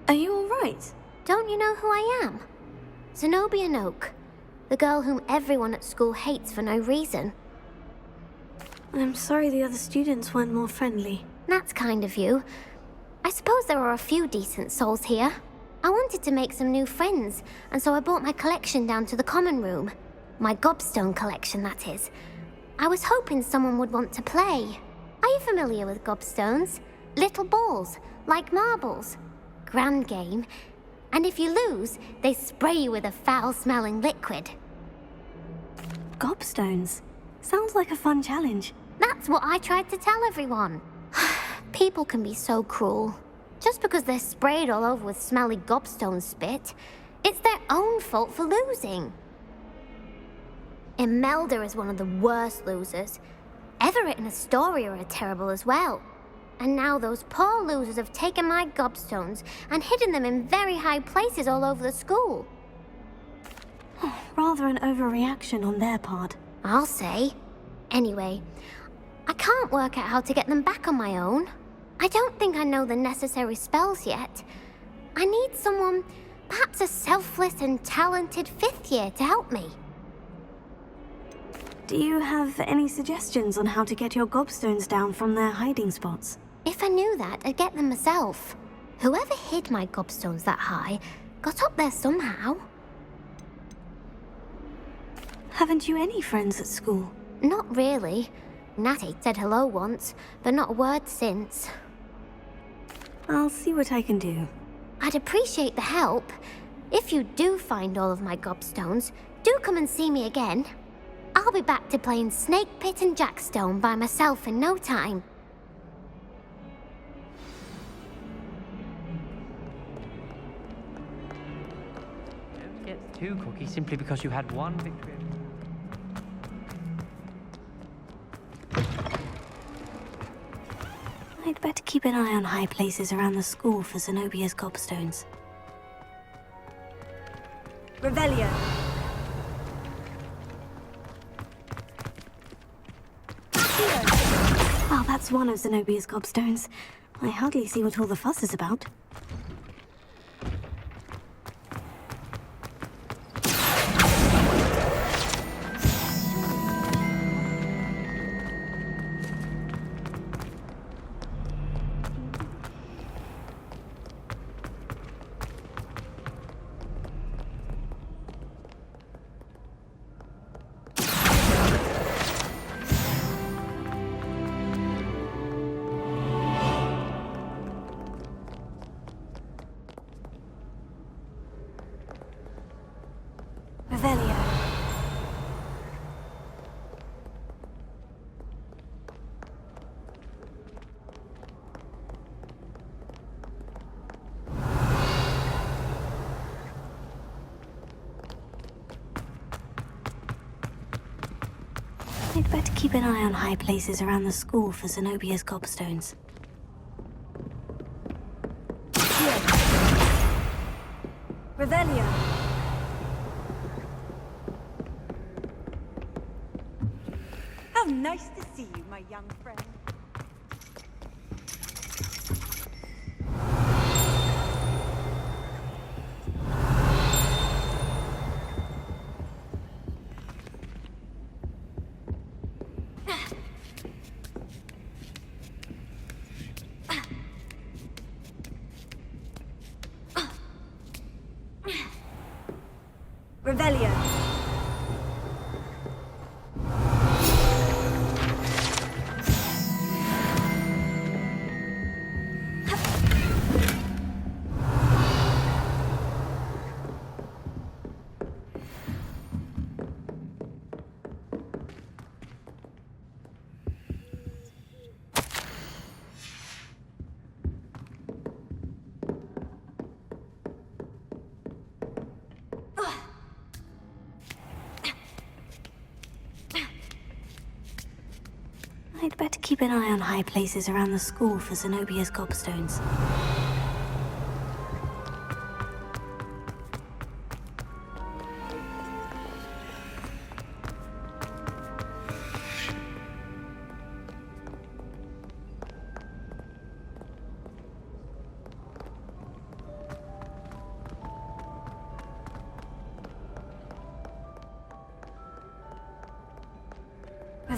Are you alright? Don't you know who I am? Zenobia Noak, the girl whom everyone at school hates for no reason. I'm sorry the other students weren't more friendly. That's kind of you. I suppose there are a few decent souls here. I wanted to make some new friends, and so I brought my collection down to the common room. My Gobstone collection, that is. I was hoping someone would want to play. Are you familiar with Gobstones? Little balls, like marbles. Grand game. And if you lose, they spray you with a foul-smelling liquid. Gobstones? Sounds like a fun challenge. That's what I tried to tell everyone. People can be so cruel. Just because they're sprayed all over with smelly gobstone spit, it's their own fault for losing. Imelda is one of the worst losers. Everett and Astoria are terrible as well. And now those poor losers have taken my gobstones and hidden them in very high places all over the school. Rather an overreaction on their part. I'll say. Anyway, I can't work out how to get them back on my own. I don't think I know the necessary spells yet. I need someone, perhaps a selfless and talented 5th year to help me. Do you have any suggestions on how to get your gobstones down from their hiding spots? If I knew that, I'd get them myself. Whoever hid my gobstones that high got up there somehow. Haven't you any friends at school? Not really. Natty said hello once, but not a word since. I'll see what I can do. I'd appreciate the help. If you do find all of my gobstones, do come and see me again. I'll be back to playing Snake Pit and Jackstone by myself in no time. Don't get too cocky simply because you had one victory. I'd better keep an eye on high places around the school for Zenobia's gobstones. Revelio. Well, that's one of Zenobia's gobstones. I hardly see what all the fuss is about. Revelio. I'd better keep an eye on high places around the school for Zenobia's gobstones. Revelio. How nice to see you, my young friend. Revelio. I'd better keep an eye on high places around the school for Zenobia's gobstones.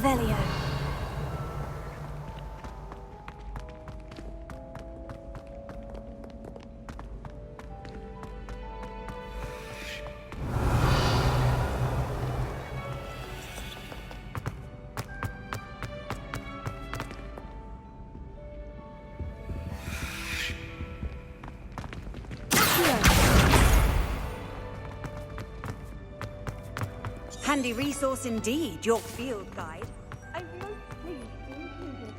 Revelio. Handy resource indeed, your field guide. I'm most pleased to be included.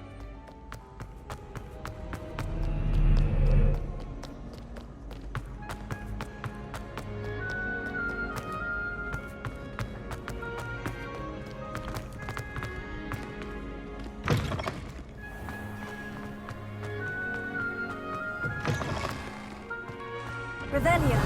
Revelio.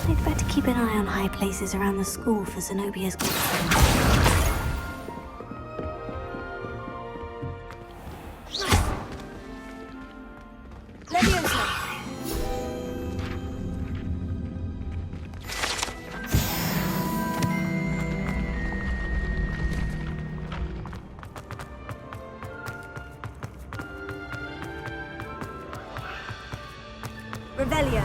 I'd better keep an eye on high places around the school for Zenobia's gobstones. Revelio.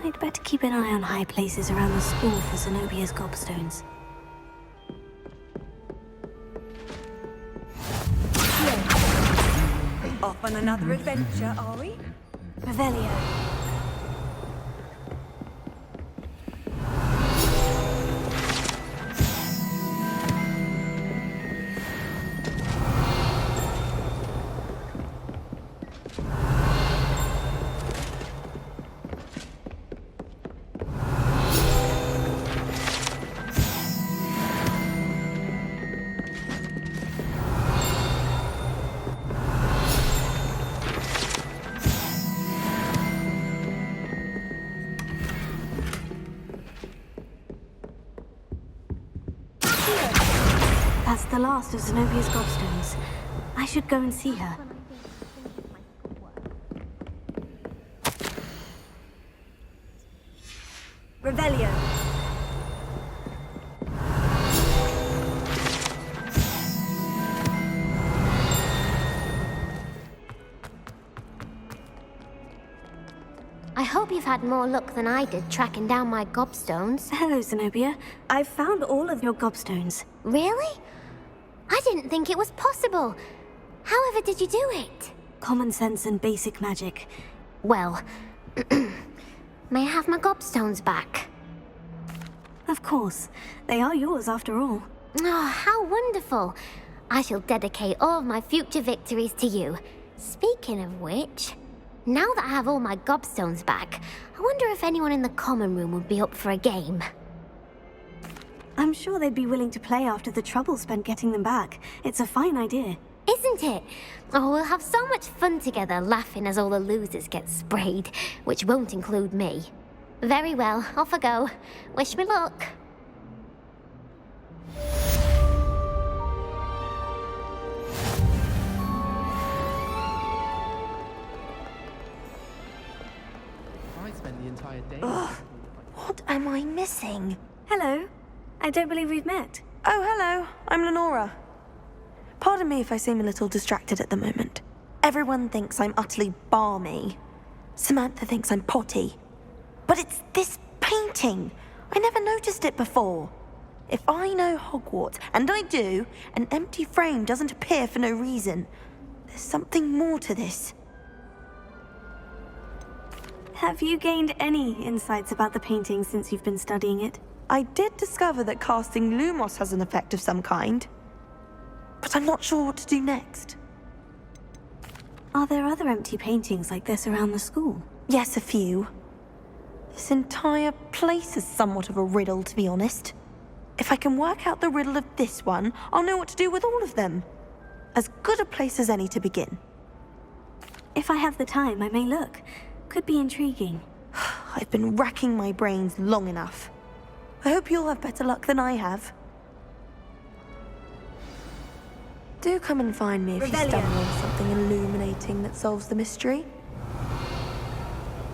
I'd better keep an eye on high places around the school for Zenobia's gobstones. Off on another adventure, are we? Revelio. That's the last of Zenobia's gobstones. I should go and see her. Revelio. I hope you've had more luck than I did tracking down my gobstones. Hello, Zenobia. I've found all of your gobstones. Really? I didn't think it was possible. However did you do it? Common sense and basic magic. Well, may I have my gobstones back? Of course. They are yours after all. Oh, how wonderful. I shall dedicate all of my future victories to you. Speaking of which, now that I have all my gobstones back, I wonder if anyone in the common room would be up for a game. I'm sure they'd be willing to play after the trouble spent getting them back. It's a fine idea. Isn't it? Oh, we'll have so much fun together laughing as all the losers get sprayed, which won't include me. Very well, off I go. Wish me luck. I spent the entire day. Ugh, what am I missing? Hello. I don't believe we've met. Oh, hello. I'm Lenora. Pardon me if I seem a little distracted at the moment. Everyone thinks I'm utterly balmy. Samantha thinks I'm potty. But it's this painting. I never noticed it before. If I know Hogwarts, and I do, an empty frame doesn't appear for no reason. There's something more to this. Have you gained any insights about the painting since you've been studying it? I did discover that casting Lumos has an effect of some kind. But I'm not sure what to do next. Are there other empty paintings like this around the school? Yes, a few. This entire place is somewhat of a riddle, to be honest. If I can work out the riddle of this one, I'll know what to do with all of them. As good a place as any to begin. If I have the time, I may look. Could be intriguing. I've been racking my brains long enough. I hope you'll have better luck than I have. Do come and find me if you stumble on something illuminating that solves the mystery.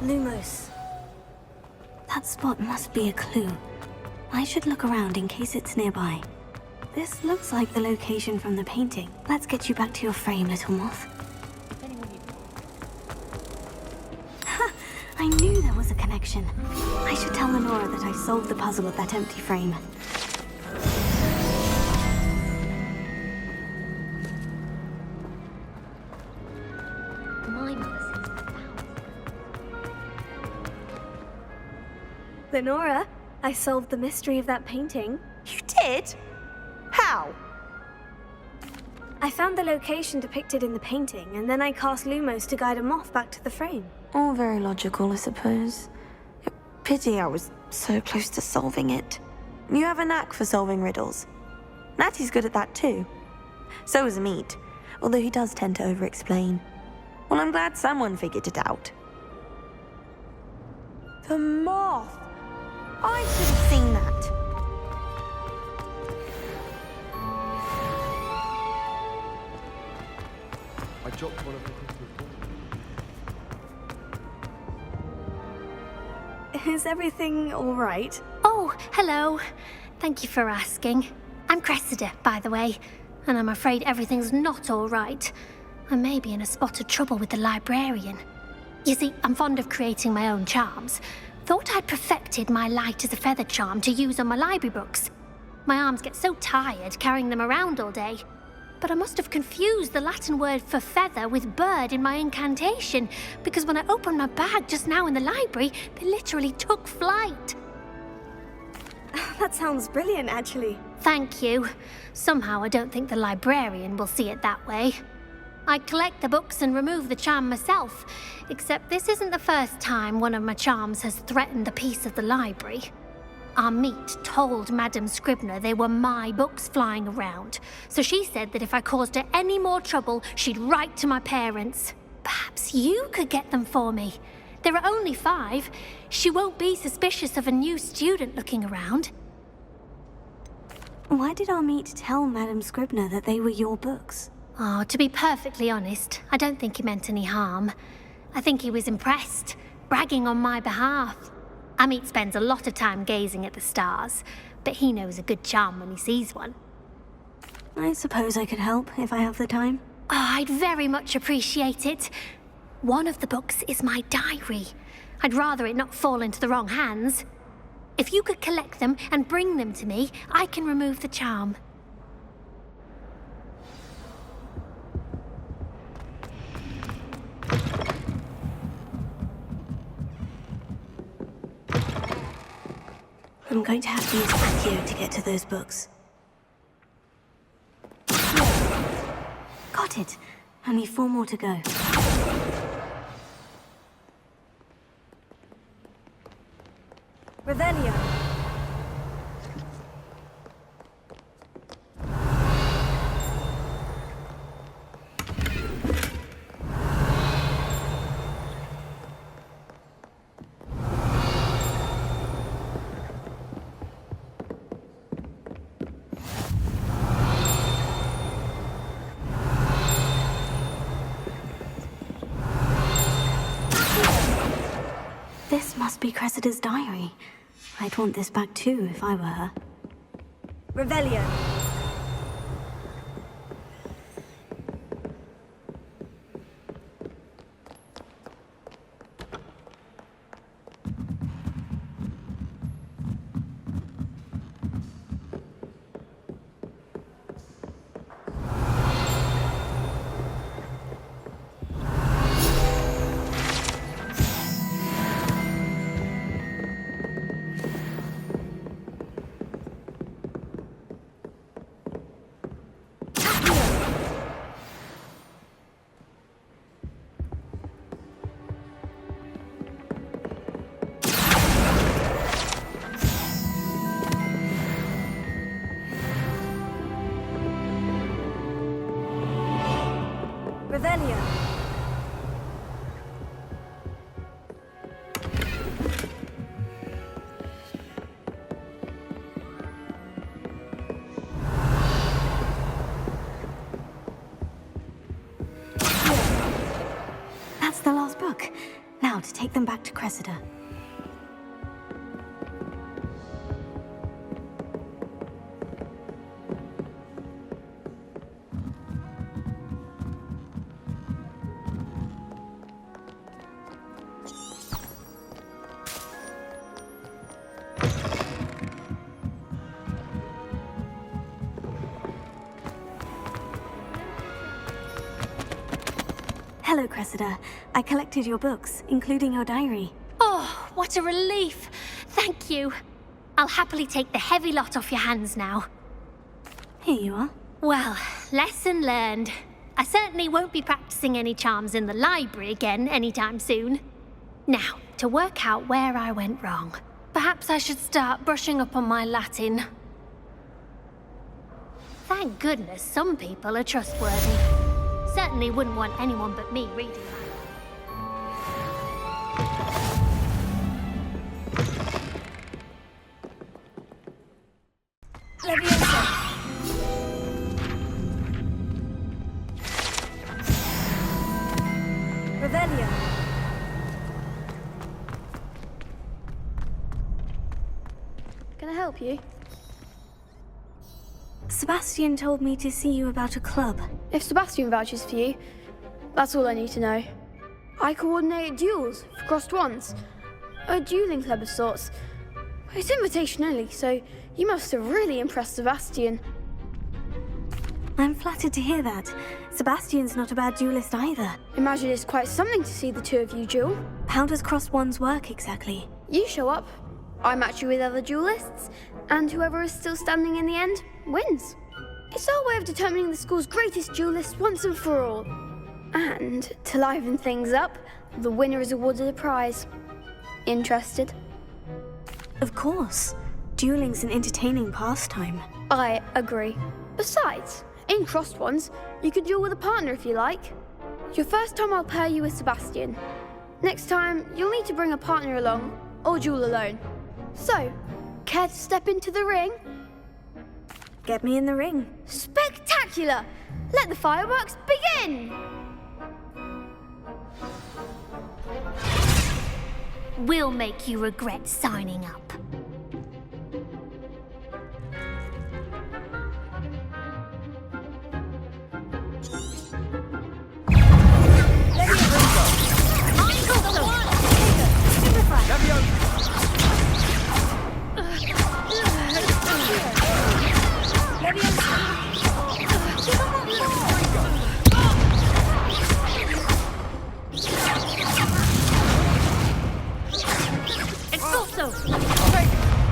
Lumos. That spot must be a clue. I should look around in case it's nearby. This looks like the location from the painting. Let's get you back to your frame, little moth. Ha! I knew there was a connection. I should tell Lenora that I solved the puzzle of that empty frame. Lenora, I solved the mystery of that painting. You did? How? I found the location depicted in the painting, and then I cast Lumos to guide a moth back to the frame. All very logical, I suppose. Pity I was so close to solving it. You have a knack for solving riddles. Natty's good at that too. So is Meat, although he does tend to over-explain. Well, I'm glad someone figured it out. The moth! I should have seen that. I dropped one of the cookies. Is everything all right? Oh, hello. Thank you for asking. I'm Cressida, by the way, and I'm afraid everything's not all right. I may be in a spot of trouble with the librarian. You see, I'm fond of creating my own charms. Thought I'd perfected my light as a feather charm to use on my library books. My arms get so tired carrying them around all day. But I must have confused the Latin word for feather with bird in my incantation, because when I opened my bag just now in the library, they literally took flight. That sounds brilliant, actually. Thank you. Somehow I don't think the librarian will see it that way. I collect the books and remove the charm myself, except this isn't the first time one of my charms has threatened a piece of the library. Our Meat told Madame Scribner they were my books flying around, so she said that if I caused her any more trouble, she'd write to my parents. Perhaps you could get them for me. There are only 5. She won't be suspicious of a new student looking around. Why did our Meat tell Madame Scribner that they were your books? Oh, to be perfectly honest, I don't think he meant any harm. I think he was impressed, bragging on my behalf. Amit spends a lot of time gazing at the stars, but he knows a good charm when he sees one. I suppose I could help if I have the time. Oh, I'd very much appreciate it. One of the books is my diary. I'd rather it not fall into the wrong hands. If you could collect them and bring them to me, I can remove the charm. I'm going to have to use Accio to get to those books. Got it. Only 4 more to go. Revelio. This must be Cressida's diary. I'd want this back too if I were her. Revelio. Revelio. That's the last book. Now to take them back to Cressida. Hello, Cressida. I collected your books, including your diary. Oh, what a relief. Thank you. I'll happily take the heavy lot off your hands now. Here you are. Well, lesson learned. I certainly won't be practicing any charms in the library again anytime soon. Now, to work out where I went wrong. Perhaps I should start brushing up on my Latin. Thank goodness some people are trustworthy. Certainly wouldn't want anyone but me reading that. Leviosa. Revelio. Can I help you? Sebastian told me to see you about a club. If Sebastian vouches for you, that's all I need to know. I coordinate duels for crossed wands. A dueling club of sorts. It's invitation only, so you must have really impressed Sebastian. I'm flattered to hear that. Sebastian's not a bad duelist either. Imagine it's quite something to see the two of you duel. How does crossed wands work exactly? You show up, I match you with other duelists, and whoever is still standing in the end wins. It's our way of determining the school's greatest duelist once and for all. And to liven things up, the winner is awarded a prize. Interested? Of course. Dueling's an entertaining pastime. I agree. Besides, in crossed ones, you could duel with a partner if you like. Your first time I'll pair you with Sebastian. Next time, you'll need to bring a partner along, or duel alone. So, care to step into the ring? Get me in the ring. Spectacular! Let the fireworks begin! We'll make you regret signing up.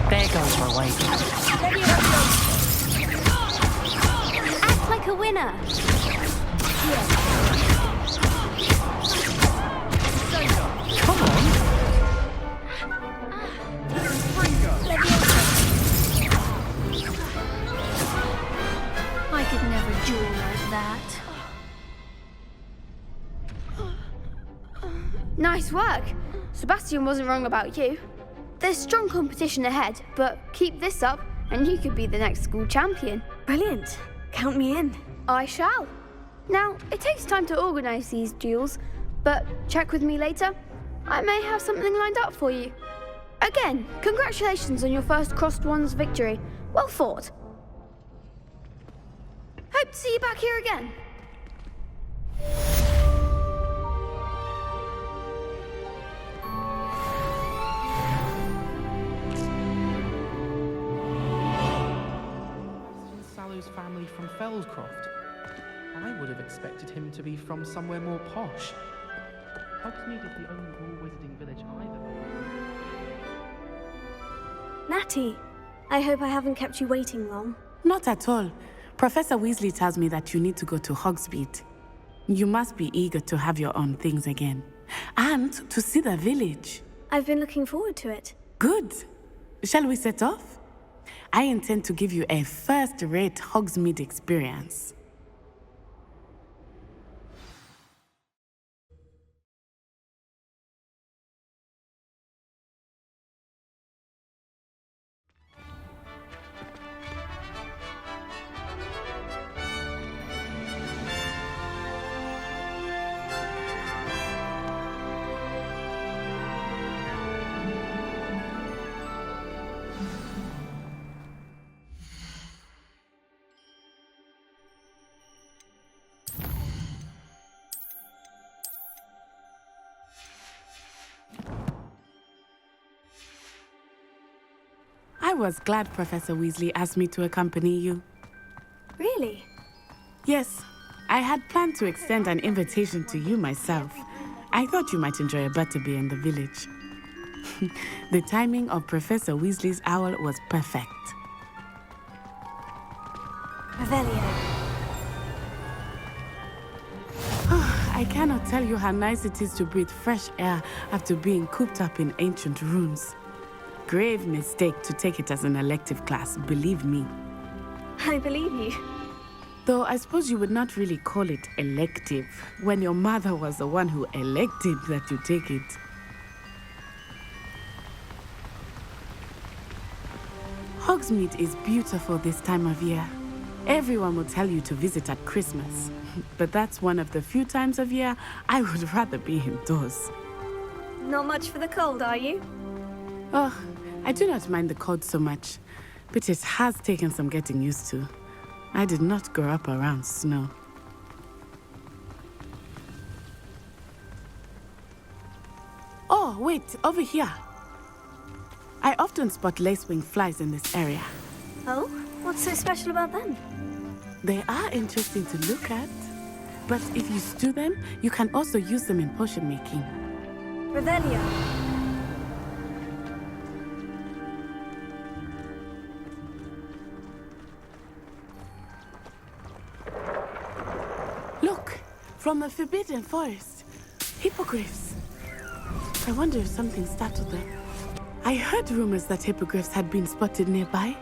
There goes my way. Act like a winner. Come on. I could never duel like that. Nice work. Sebastian wasn't wrong about you. There's strong competition ahead, but keep this up and you could be the next school champion. Brilliant. Count me in. I shall. Now, it takes time to organise these duels, but check with me later. I may have something lined up for you. Again, congratulations on your first crossed wands victory. Well fought. Hope to see you back here again. Sallow's family from Fellscroft. I would have expected him to be from somewhere more posh. Hogsmeade is the only rule wizarding village either. Natty, I hope I haven't kept you waiting long. Not at all. Professor Weasley tells me that you need to go to Hogsmeade. You must be eager to have your own things again. And to see the village. I've been looking forward to it. Good. Shall we set off? I intend to give you a first-rate Hogsmeade experience. was glad Professor Weasley asked me to accompany you. Really? Yes, I had planned to extend an invitation to you myself. I thought you might enjoy a butterbeer in the village. The timing of Professor Weasley's owl was perfect. Revelio. I cannot tell you how nice it is to breathe fresh air after being cooped up in ancient rooms. Grave mistake to take it as an elective class, believe me. I believe you. Though I suppose you would not really call it elective when your mother was the one who elected that you take it. Hogsmeade is beautiful this time of year. Everyone will tell you to visit at Christmas, but that's one of the few times of year I would rather be indoors. Not much for the cold, are you? Oh, I do not mind the cold so much, but it has taken some getting used to. I did not grow up around snow. Oh, wait, over here. I often spot lacewing flies in this area. Oh? What's so special about them? They are interesting to look at, but if you stew them, you can also use them in potion making. Revelio. Look, from the Forbidden Forest. Hippogriffs. I wonder if something startled them. I heard rumors that hippogriffs had been spotted nearby.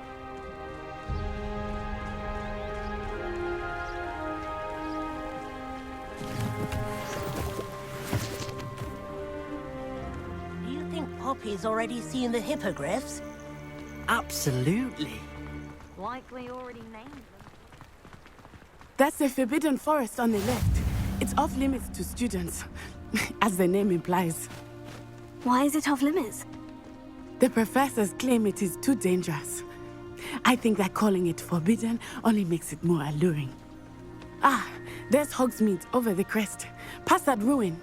Do you think Poppy's already seen the hippogriffs? Absolutely. Likely already named them. That's the Forbidden Forest on the left. It's off limits to students, as the name implies. Why is it off limits? The professors claim it is too dangerous. I think that calling it forbidden only makes it more alluring. Ah, there's Hogsmeade over the crest. Past that ruin.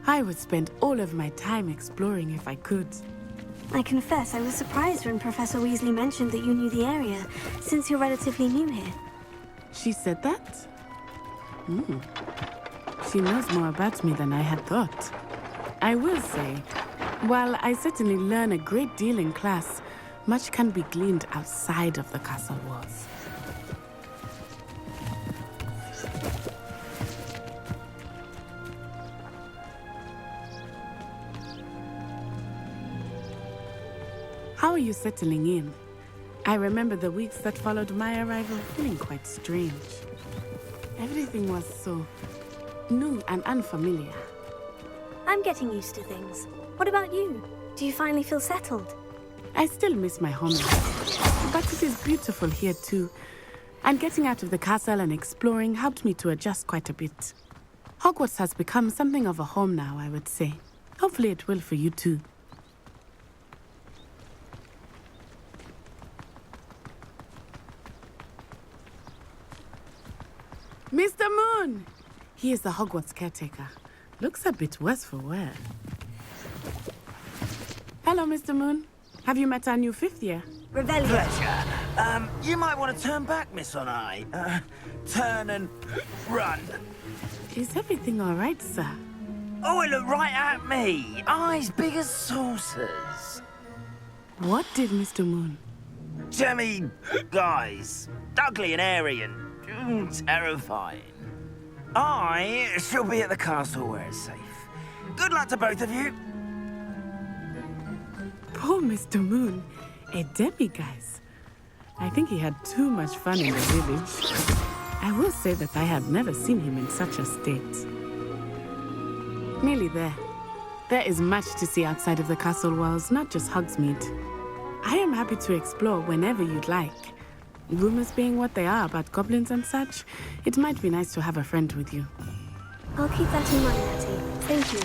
I would spend all of my time exploring if I could. I confess I was surprised when Professor Weasley mentioned that you knew the area, since you're relatively new here. She said that? She knows more about me than I had thought. I will say, while I certainly learn a great deal in class, much can be gleaned outside of the castle walls. How are you settling in? I remember the weeks that followed my arrival feeling quite strange. Everything was so new and unfamiliar. I'm getting used to things. What about you? Do you finally feel settled? I still miss my homeland, but it is beautiful here too. And getting out of the castle and exploring helped me to adjust quite a bit. Hogwarts has become something of a home now, I would say. Hopefully it will for you too. Mr. Moon! He is the Hogwarts caretaker. Looks a bit worse for wear. Hello, Mr. Moon. Have you met our new fifth year? Revelio. Pleasure. You might want to turn back, Miss Onai. Turn and run. Is everything all right, sir? Oh, it looked right at me. Eyes big as saucers. What did Mr. Moon? Jemmy, guys. Ugly and airy and terrifying. I shall be at the castle where it's safe. Good luck to both of you. Poor Mr. Moon. A demiguise. I think he had too much fun in the village. I will say that I have never seen him in such a state. Nearly there. There is much to see outside of the castle walls, not just Hogsmeade. I am happy to explore whenever you'd like. Rumors being what they are about goblins and such, it might be nice to have a friend with you. I'll keep that in mind, Natty. Thank you.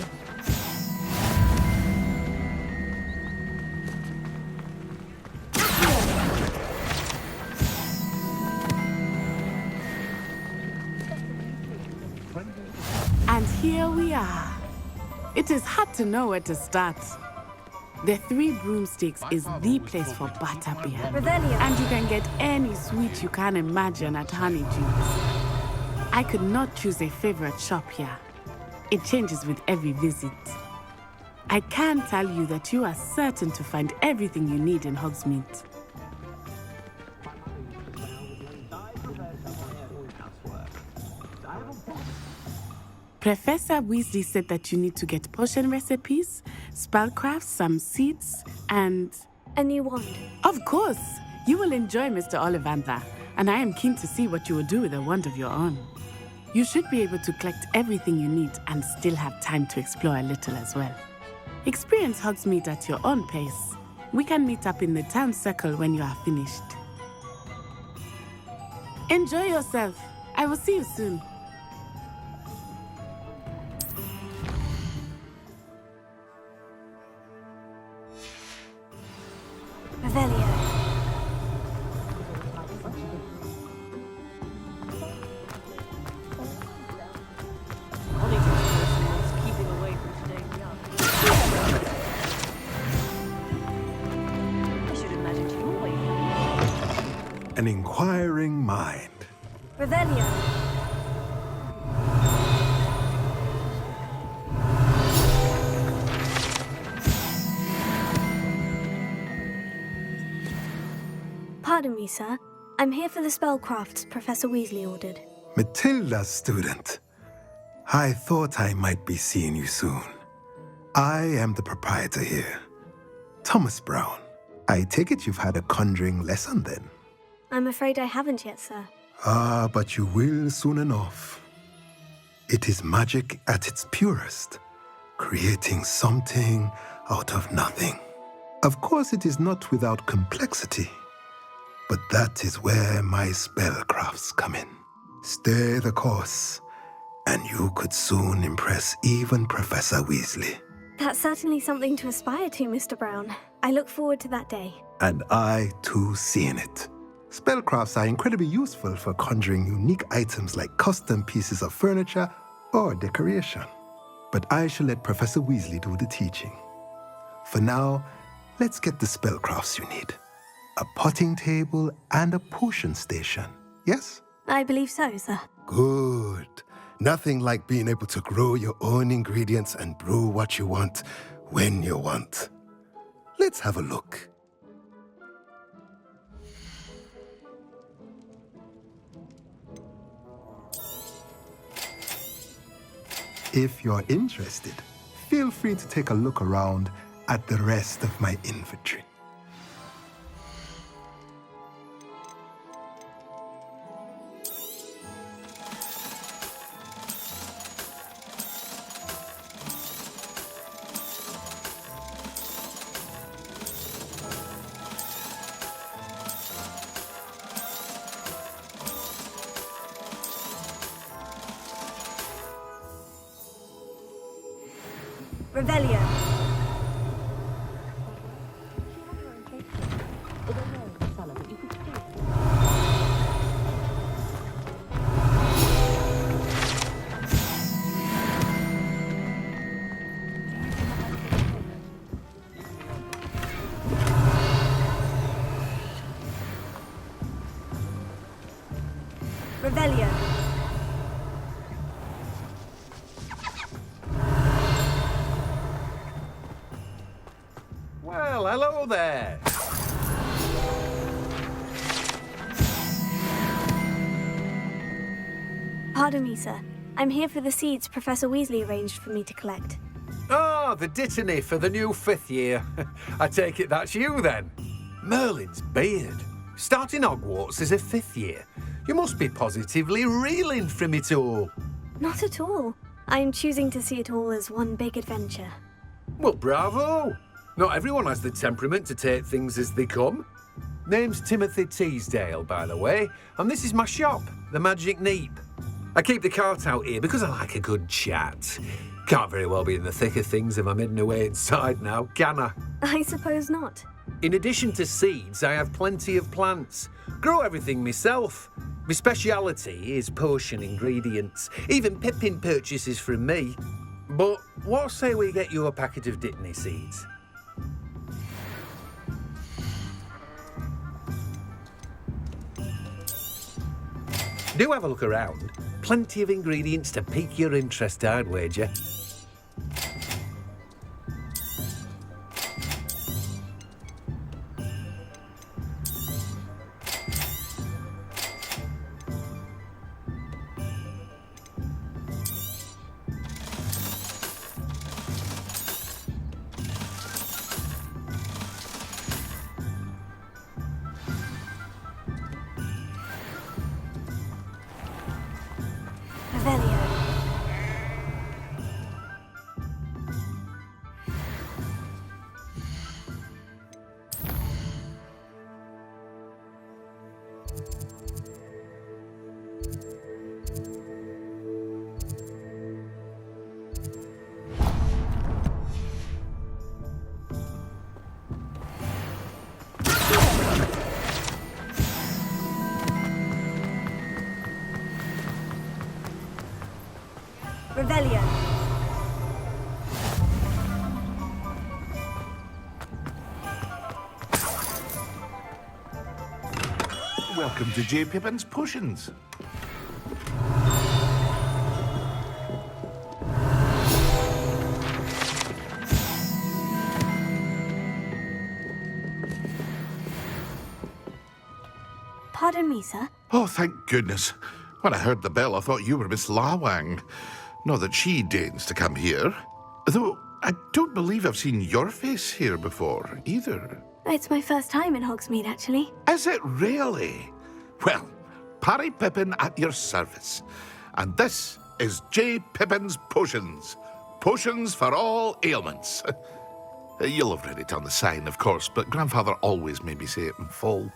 And here we are. It is hard to know where to start. The Three Broomsticks is the place for butterbeer. Revelio. And you can get any sweet you can imagine at Honeydew's. I could not choose a favorite shop here. It changes with every visit. I can tell you that you are certain to find everything you need in Hogsmeade. Professor Weasley said that you need to get potion recipes, spellcrafts, some seeds, and... A new wand. Of course! You will enjoy Mr. Ollivander, and I am keen to see what you will do with a wand of your own. You should be able to collect everything you need and still have time to explore a little as well. Experience Hogsmeade at your own pace. We can meet up in the town circle when you are finished. Enjoy yourself. I will see you soon. Revelio. An inquiring mind. Revelio. Pardon me, sir. I'm here for the spellcrafts Professor Weasley ordered. Matilda's student. I thought I might be seeing you soon. I am the proprietor here, Thomas Brown. I take it you've had a conjuring lesson then? I'm afraid I haven't yet, sir. Ah, but you will soon enough. It is magic at its purest, creating something out of nothing. Of course, it is not without complexity, but that is where my spellcrafts come in. Stay the course, and you could soon impress even Professor Weasley. That's certainly something to aspire to, Mr. Brown. I look forward to that day. And I, too, seeing it. Spellcrafts are incredibly useful for conjuring unique items like custom pieces of furniture or decoration. But I shall let Professor Weasley do the teaching. For now, let's get the spellcrafts you need. A potting table and a potion station, yes? I believe so, sir. Good. Nothing like being able to grow your own ingredients and brew what you want when you want. Let's have a look. If you're interested, feel free to take a look around at the rest of my inventory. Revelio. Revelio. Well, hello there. Pardon me, sir. I'm here for the seeds Professor Weasley arranged for me to collect. Ah, the dittany for the new 5th year. I take it that's you then. Merlin's beard. Starting Hogwarts as a 5th year. You must be positively reeling from it all. Not at all. I'm choosing to see it all as one big adventure. Well, bravo. Not everyone has the temperament to take things as they come. Name's Timothy Teasdale, by the way, and this is my shop, the Magic Neep. I keep the cart out here because I like a good chat. Can't very well be in the thick of things if I'm hidden away inside now, can I? I suppose not. In addition to seeds, I have plenty of plants. Grow everything myself. My speciality is potion ingredients. Even Pippin purchases from me. But what say we get you a packet of Dittany seeds? Do have a look around. Plenty of ingredients to pique your interest, I'd wager. Revelio. Welcome to J. Pippin's Potions. Pardon me, sir. Oh, thank goodness. When I heard the bell, I thought you were Miss Lawang. Not that she deigns to come here. Though I don't believe I've seen your face here before, either. It's my first time in Hogsmeade, actually. Is it really? Well, Parry Pippin at your service. And this is J. Pippin's Potions. Potions for all ailments. You'll have read it on the sign, of course, but Grandfather always made me say it in full.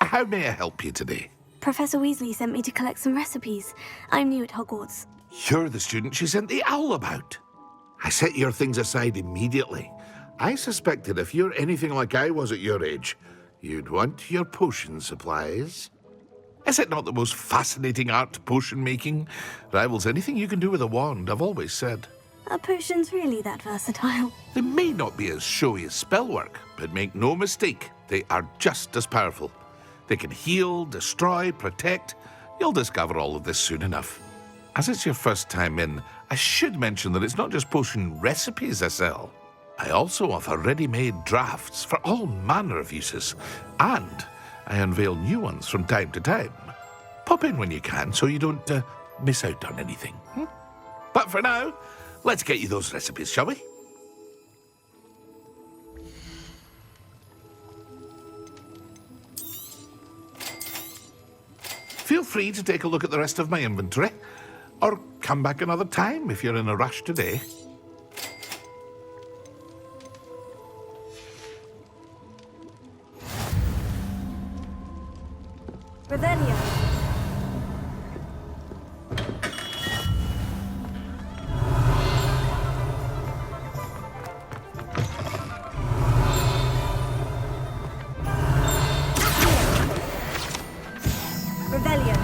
How may I help you today? Professor Weasley sent me to collect some recipes. I'm new at Hogwarts. You're the student she sent the owl about. I set your things aside immediately. I suspected if you're anything like I was at your age, you'd want your potion supplies. Is it not the most fascinating art, potion making? Rivals anything you can do with a wand, I've always said. Are potions really that versatile? They may not be as showy as spellwork, but make no mistake, they are just as powerful. They can heal, destroy, protect. You'll discover all of this soon enough. As it's your first time in, I should mention that it's not just potion recipes I sell. I also offer ready-made drafts for all manner of uses, and I unveil new ones from time to time. Pop in when you can so you don't miss out on anything. But for now, let's get you those recipes, shall we? Feel free to take a look at the rest of my inventory, or come back another time if you're in a rush today. Revelio. Revelio.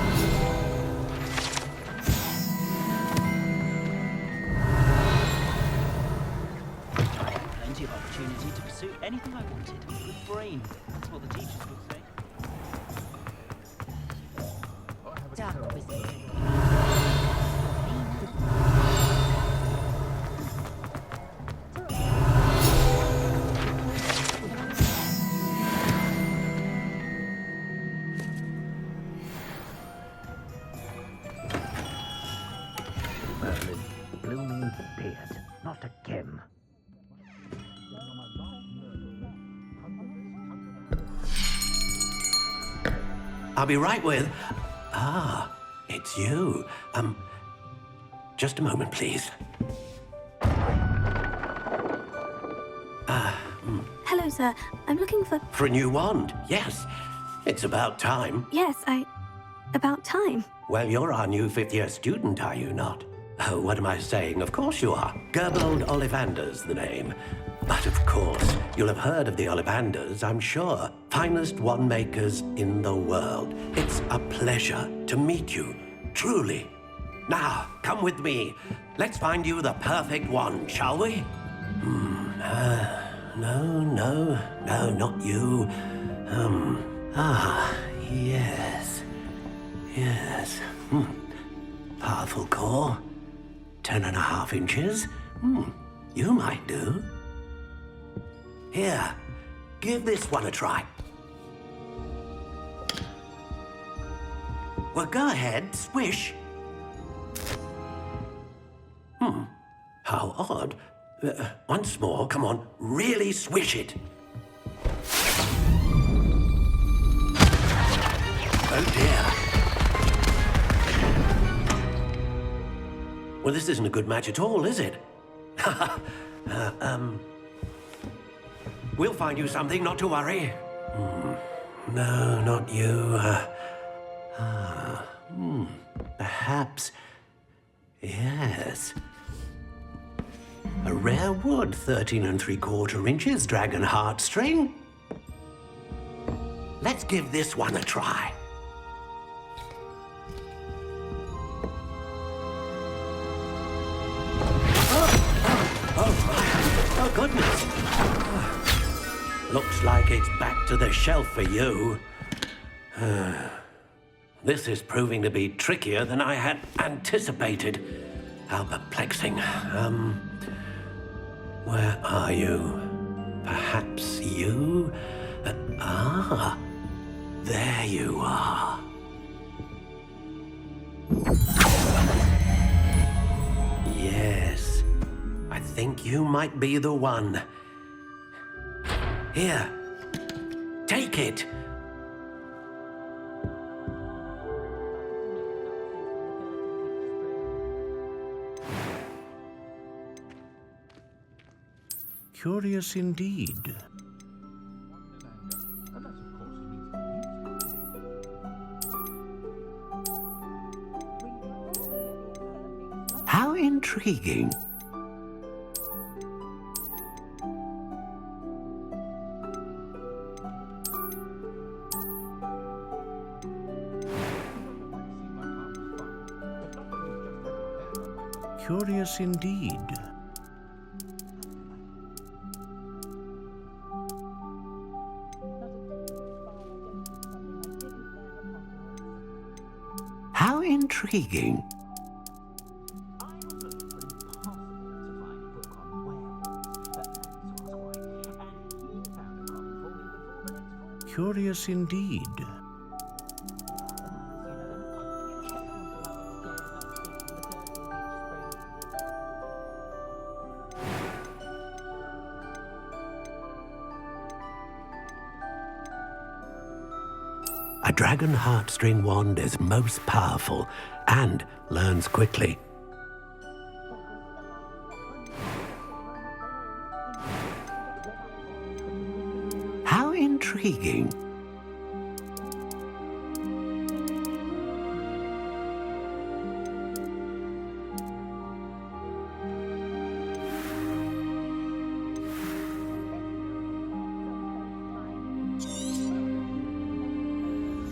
Plenty of opportunity to pursue anything I wanted. Good brain. That's what the teachers would say. Dark wizard. Merlin, blooming beard. Not again. I'll be right with... Ah, it's you. Just a moment, please. Hello, sir. I'm looking for... For a new wand, yes. It's about time. Yes, about time. Well, you're our new fifth-year student, are you not? Oh, what am I saying? Of course you are. Gerbold Ollivander's the name. But of course, you'll have heard of the Ollivanders, I'm sure. Finest wand makers in the world. It's a pleasure to meet you, truly. Now, come with me. Let's find you the perfect wand, shall we? No, not you. Yes. Powerful core. 10.5 inches. You might do. Here, give this one a try. Well, go ahead, swish. How odd. Once more, come on, really swish it. Oh dear. Well, this isn't a good match at all, is it? We'll find you something, not to worry. No, not you. Perhaps. Yes. A rare wood, 13 3/4 inches, dragon heartstring. Let's give this one a try. Oh, goodness. Looks like it's back to the shelf for you. This is proving to be trickier than I had anticipated. How perplexing. Where are you? Perhaps you? There you are. Yes, I think you might be the one. Here, take it. Curious indeed. How intriguing. Curious indeed. How intriguing. Curious indeed. A dragon heartstring wand is most powerful and learns quickly. How intriguing.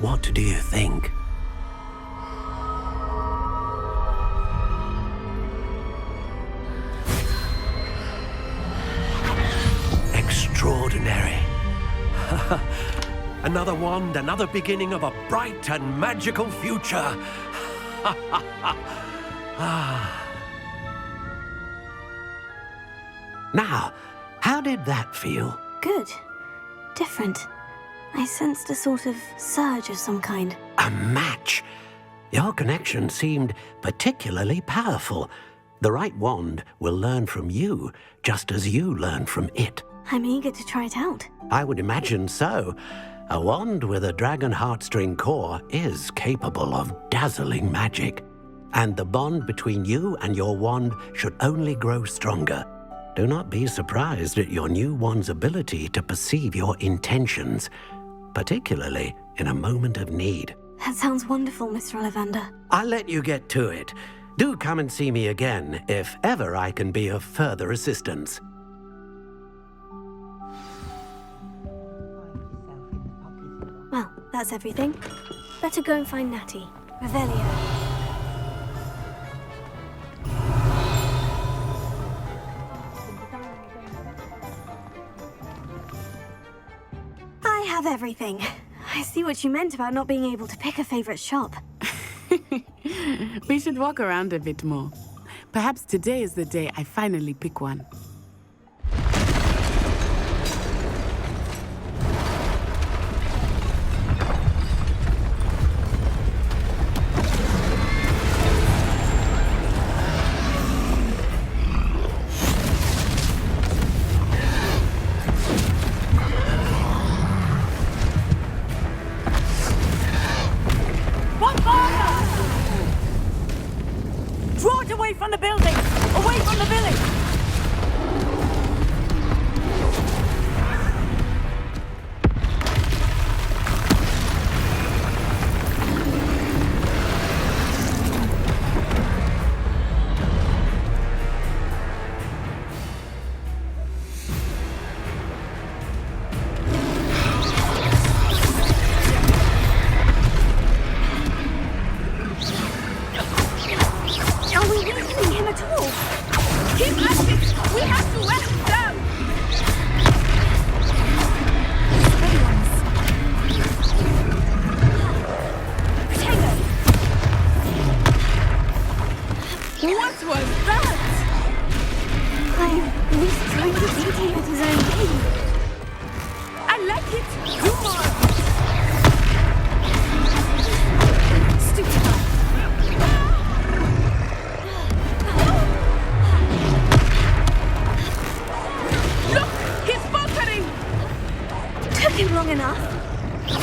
What do you think? Extraordinary. Another wand, another beginning of a bright and magical future. Now, how did that feel? Good. Different. I sensed a sort of surge of some kind. A match. Your connection seemed particularly powerful. The right wand will learn from you, just as you learn from it. I'm eager to try it out. I would imagine so. A wand with a dragon heartstring core is capable of dazzling magic. And the bond between you and your wand should only grow stronger. Do not be surprised at your new wand's ability to perceive your intentions, particularly in a moment of need. That sounds wonderful, Mr. Ollivander. I'll let you get to it. Do come and see me again if ever I can be of further assistance. Well, that's everything. Better go and find Natty. Revelio. have everything. I see what you meant about not being able to pick a favorite shop. We should walk around a bit more. Perhaps today is the day I finally pick one. Draw it away from the building! Away from the village! Are we weakening him at all? Keep at it! We have to wear him down! What was that? I'm least trying to beat him at his own game. I like it! Do more! Stupid guy. Look! He's faltering! Took him long enough.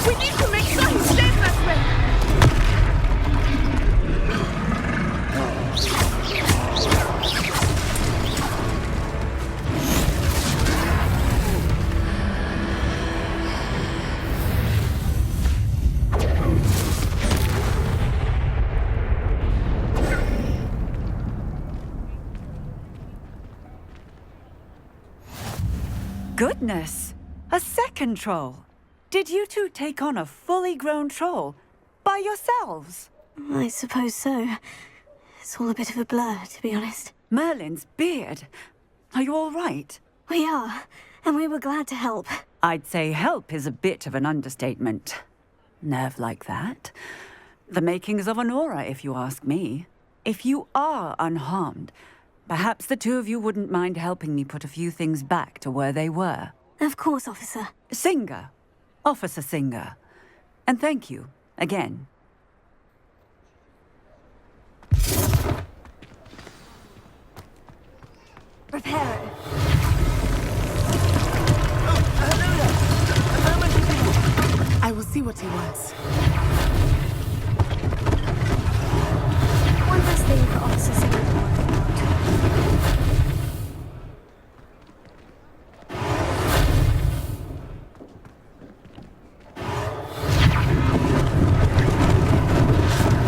We need to make sure he stays that way! Goodness! A second troll! Did you two take on a fully grown troll? By yourselves? I suppose so. It's all a bit of a blur, to be honest. Merlin's beard. Are you all right? We are, and we were glad to help. I'd say help is a bit of an understatement. Nerve like that. The makings of an aura, if you ask me. If you are unharmed, perhaps the two of you wouldn't mind helping me put a few things back to where they were. Of course, officer. Singer. Officer Singer. And thank you, again. Reparo. I will see what he wants. One last thing for Officer Singer to worry about.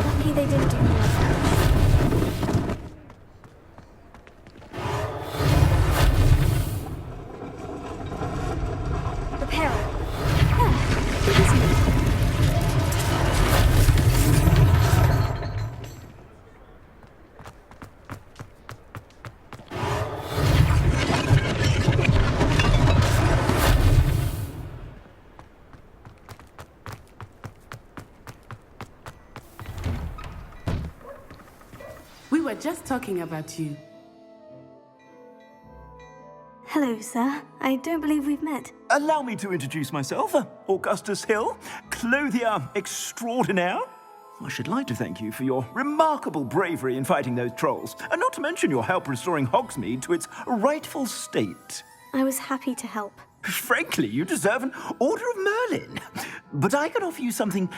Lucky they didn't do more damage. Reparo. We were just talking about you. Hello, sir. I don't believe we've met. Allow me to introduce myself, Augustus Hill, clothier extraordinaire. I should like to thank you for your remarkable bravery in fighting those trolls, and not to mention your help restoring Hogsmeade to its rightful state. I was happy to help. Frankly, you deserve an Order of Merlin. But I can offer you something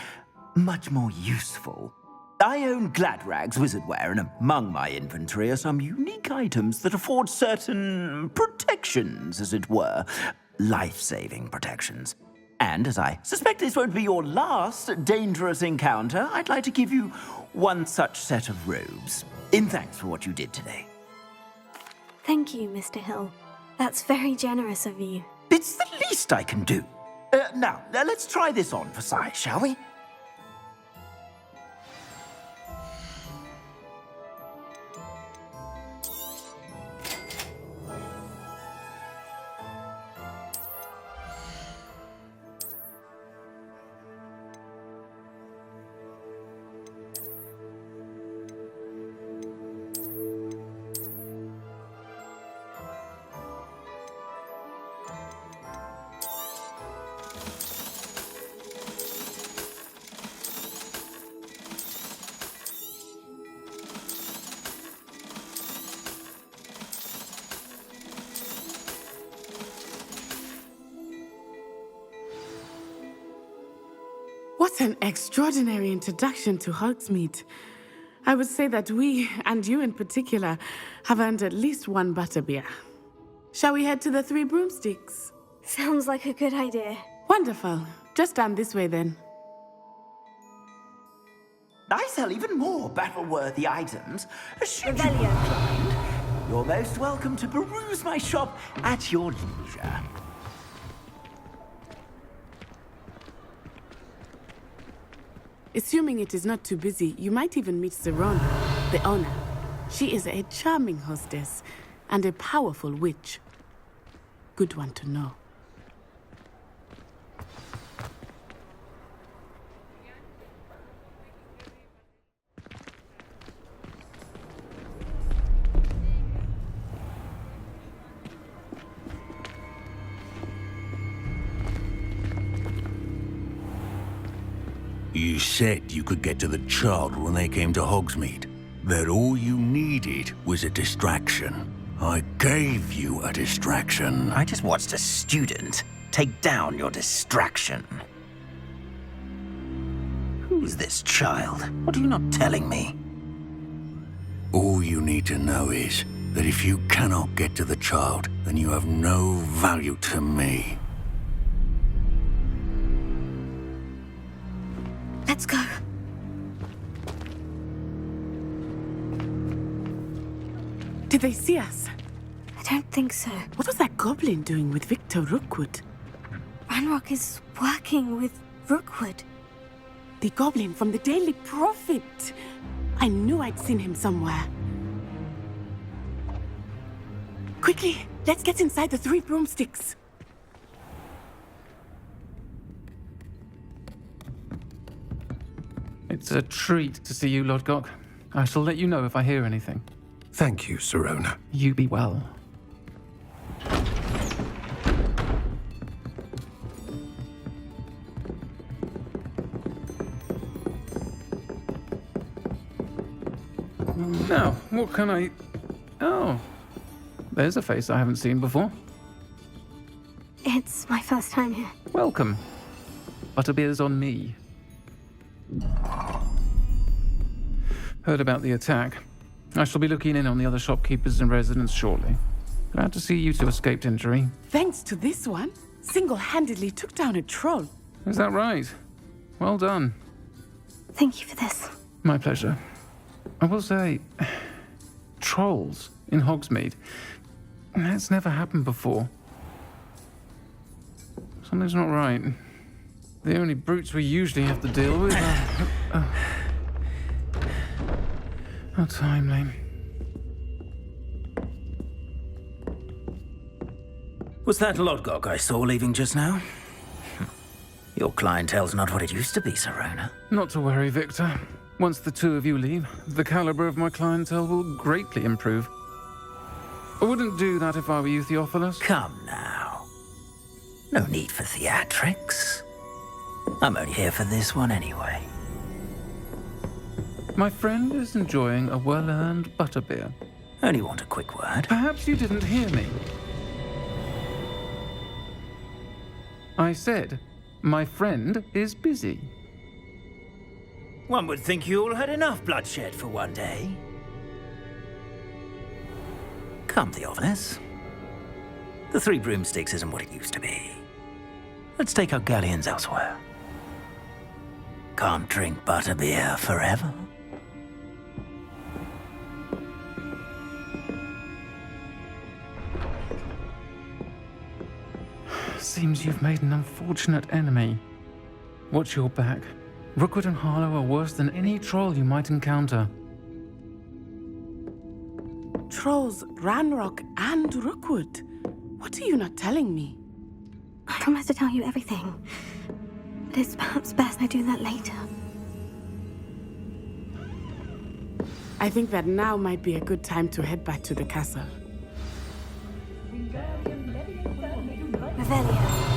much more useful. I own Gladrag's wizardware, and among my inventory are some unique items that afford certain protections, as it were. Life-saving protections. And as I suspect this won't be your last dangerous encounter, I'd like to give you one such set of robes, in thanks for what you did today. Thank you, Mr. Hill. That's very generous of you. It's the least I can do. Now, let's try this on for size, shall we? What an extraordinary introduction to Hogsmeade. I would say that we, and you in particular, have earned at least one butterbeer. Shall we head to the Three Broomsticks? Sounds like a good idea. Wonderful. Just down this way then. I sell even more battle-worthy items. Should you inclined, you're most welcome to peruse my shop at your leisure. Assuming it is not too busy, you might even meet Sirona, the owner. She is a charming hostess and a powerful witch. Good one to know. You said you could get to the child when they came to Hogsmeade. That all you needed was a distraction. I gave you a distraction. I just watched a student take down your distraction. Who's this child? What are you not telling me? All you need to know is that if you cannot get to the child, then you have no value to me. Let's go. Did they see us? I don't think so. What was that goblin doing with Victor Rookwood? Ranrock is working with Rookwood. The goblin from the Daily Prophet. I knew I'd seen him somewhere. Quickly, let's get inside the Three Broomsticks. It's a treat to see you, Lodgok. I shall let you know if I hear anything. Thank you, Sirona. You be well. Now, what can I... Oh, there's a face I haven't seen before. It's my first time here. Welcome. Butterbeer's on me. Heard about the attack. I shall be looking in on the other shopkeepers and residents shortly. Glad to see you two escaped injury. Thanks to this one, single-handedly took down a troll. Is that right? Well done. Thank you for this. My pleasure. I will say, trolls in Hogsmeade. That's never happened before. Something's not right. The only brutes we usually have to deal with are... How timely. Was that Lodgok I saw leaving just now? Your clientele's not what it used to be, Sirona. Not to worry, Victor. Once the two of you leave, the caliber of my clientele will greatly improve. I wouldn't do that if I were you, Theophilus. Come now. No need for theatrics. I'm only here for this one anyway. My friend is enjoying a well-earned butterbeer. Only want a quick word. Perhaps you didn't hear me. I said, my friend is busy. One would think you all had enough bloodshed for one day. Come, Theophilus. The Three Broomsticks isn't what it used to be. Let's take our galleons elsewhere. Can't drink butterbeer forever. Seems you've made an unfortunate enemy. Watch your back. Rookwood and Harlow are worse than any troll you might encounter. Trolls, Ranrock, and Rookwood. What are you not telling me? I promise to tell you everything. But it's perhaps best I do that later. I think that now might be a good time to head back to the castle. Revelio.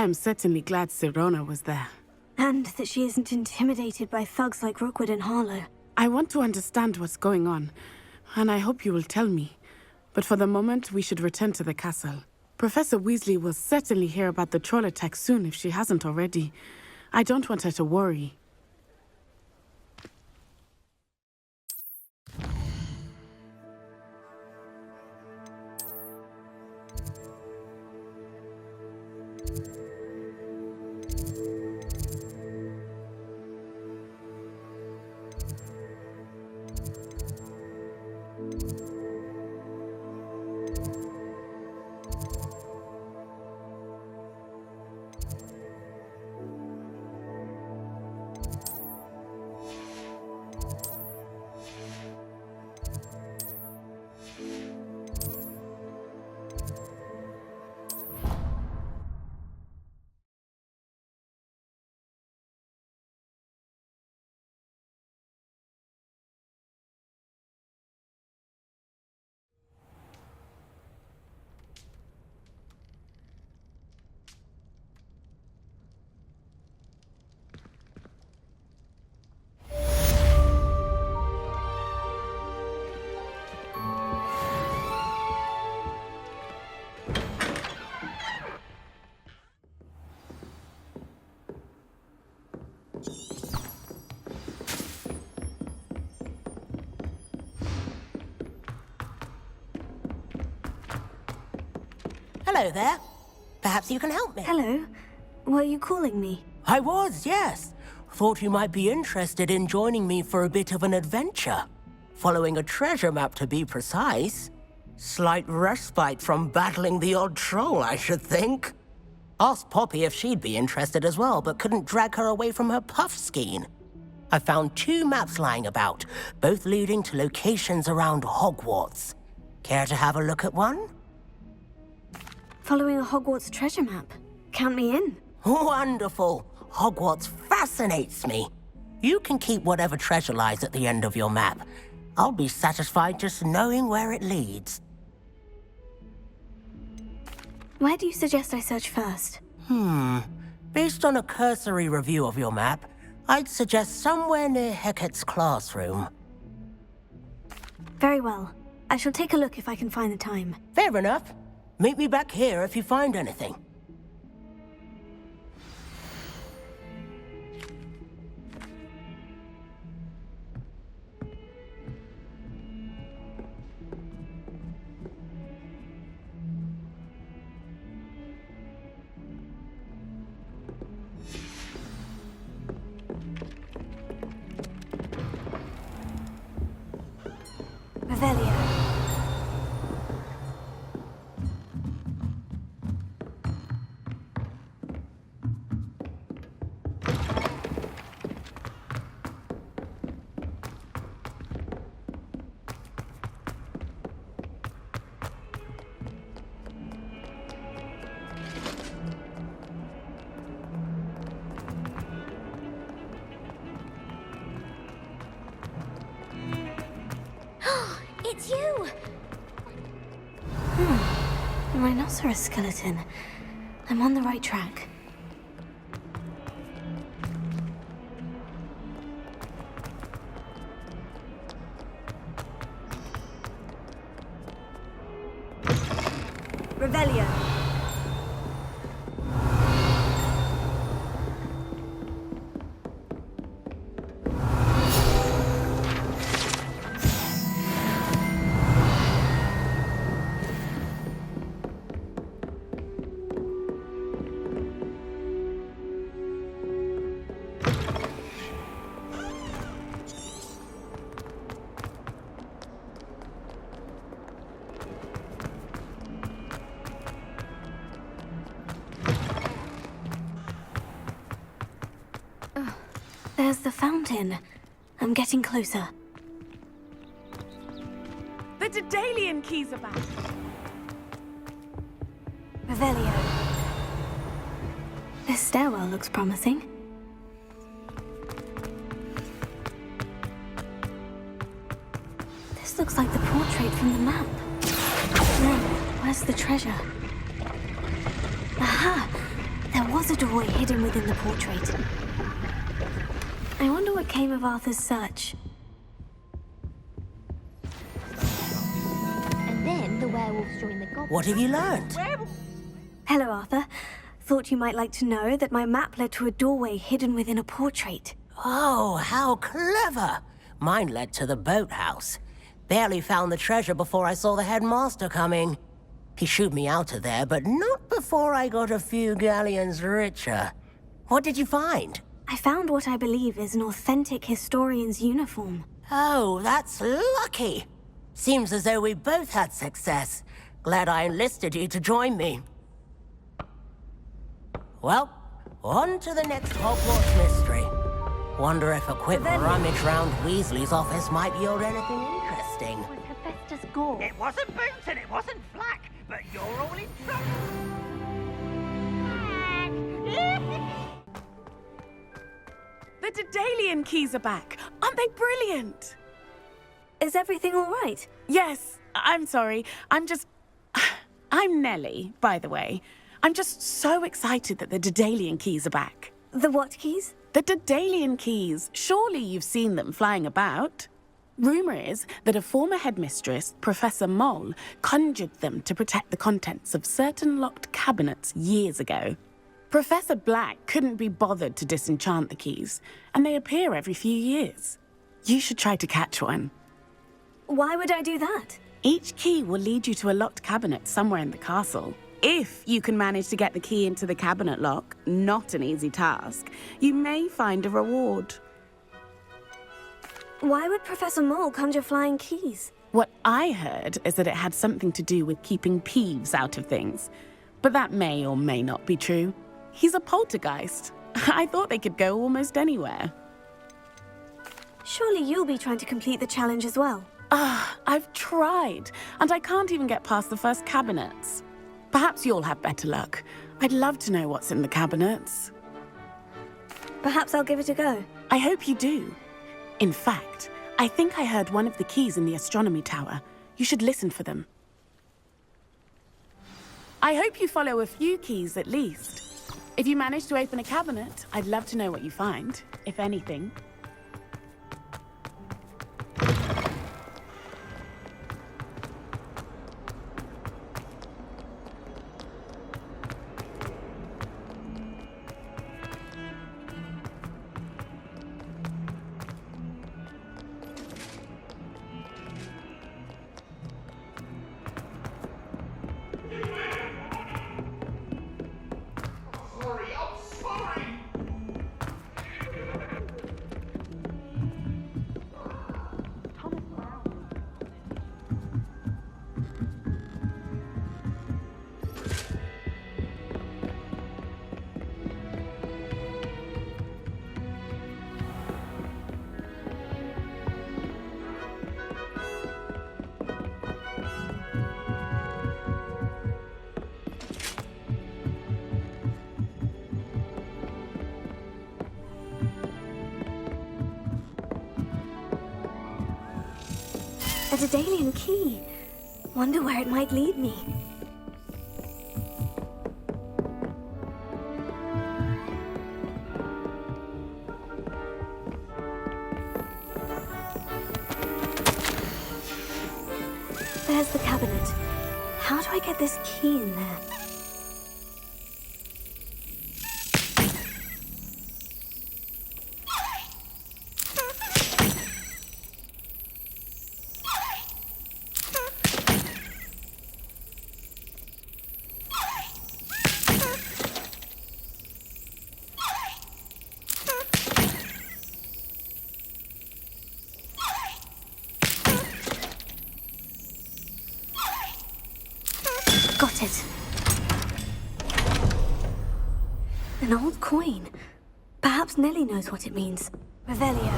I'm certainly glad Sirona was there. And that she isn't intimidated by thugs like Rookwood and Harlow. I want to understand what's going on, and I hope you will tell me. But for the moment, we should return to the castle. Professor Weasley will certainly hear about the troll attack soon if she hasn't already. I don't want her to worry. Hello there. Perhaps you can help me. Hello. Were you calling me? I was, yes. Thought you might be interested in joining me for a bit of an adventure. Following a treasure map, to be precise. Slight respite from battling the odd troll, I should think. Asked Poppy if she'd be interested as well, but couldn't drag her away from her puff skein. I found 2 maps lying about, both leading to locations around Hogwarts. Care to have a look at one? Following a Hogwarts treasure map. Count me in. Wonderful. Hogwarts fascinates me. You can keep whatever treasure lies at the end of your map. I'll be satisfied just knowing where it leads. Where do you suggest I search first? Based on a cursory review of your map, I'd suggest somewhere near Hecat's classroom. Very well. I shall take a look if I can find the time. Fair enough. Meet me back here if you find anything. Revelio. It's you! A rhinoceros skeleton. I'm on the right track. Revelio. There's the fountain. I'm getting closer. The Daedalian keys are back. Revelio. This stairwell looks promising. This looks like the portrait from the map. Then, where's the treasure? Aha! There was a doorway hidden within the portrait. I wonder what came of Arthur's search. And then the werewolves joined the goblins. What have you learned? Hello, Arthur. Thought you might like to know that my map led to a doorway hidden within a portrait. Oh, how clever! Mine led to the boathouse. Barely found the treasure before I saw the headmaster coming. He shooed me out of there, but not before I got a few galleons richer. What did you find? I found what I believe is an authentic historian's uniform. Oh, that's lucky. Seems as though we both had success. Glad I enlisted you to join me. Well, on to the next Hogwarts mystery. Wonder if a quick rummage round Weasley's office might yield anything interesting. Hephaestus Gore. It wasn't Boots and it wasn't Flack, but you're all in trouble. The Daedalian keys are back. Aren't they brilliant? Is everything all right? Yes, I'm sorry. I'm Nellie, by the way. I'm just so excited that the Daedalian keys are back. The what keys? The Daedalian keys. Surely you've seen them flying about. Rumour is that a former headmistress, Professor Mole, conjured them to protect the contents of certain locked cabinets years ago. Professor Black couldn't be bothered to disenchant the keys, and they appear every few years. You should try to catch one. Why would I do that? Each key will lead you to a locked cabinet somewhere in the castle. If you can manage to get the key into the cabinet lock, not an easy task, you may find a reward. Why would Professor Mole conjure flying keys? What I heard is that it had something to do with keeping Peeves out of things. But that may or may not be true. He's a poltergeist. I thought they could go almost anywhere. Surely you'll be trying to complete the challenge as well. I've tried, and I can't even get past the first cabinets. Perhaps you'll have better luck. I'd love to know what's in the cabinets. Perhaps I'll give it a go. I hope you do. In fact, I think I heard one of the keys in the astronomy tower. You should listen for them. I hope you follow a few keys at least. If you manage to open a cabinet, I'd love to know what you find, if anything. A Daedalian key. Wonder where it might lead me. There's the cabinet. How do I get this key in there? Got it. An old coin. Perhaps Nellie knows what it means. Revelio.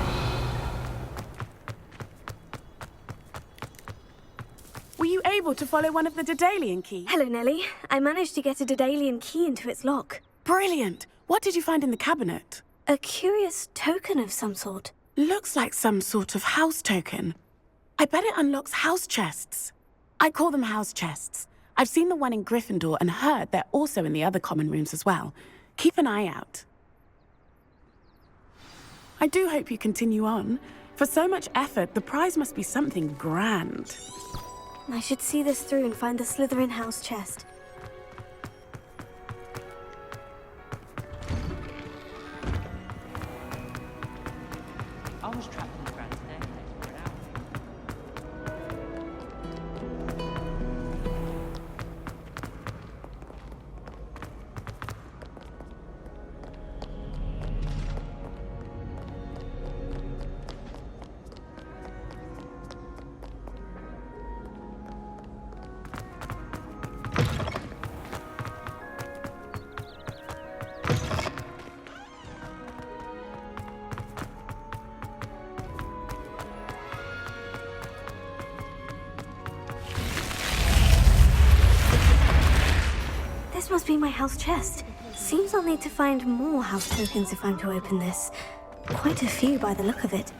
Were you able to follow one of the Daedalian keys? Hello, Nellie. I managed to get a Daedalian key into its lock. Brilliant! What did you find in the cabinet? A curious token of some sort. Looks like some sort of house token. I bet it unlocks house chests. I call them house chests. I've seen the one in Gryffindor and heard they're also in the other common rooms as well. Keep an eye out. I do hope you continue on. For so much effort, the prize must be something grand. I should see this through and find the Slytherin house chest. I was trapped in the grand staircase for an hour. This must be my house chest. Seems I'll need to find more house tokens if I'm to open this. Quite a few by the look of it.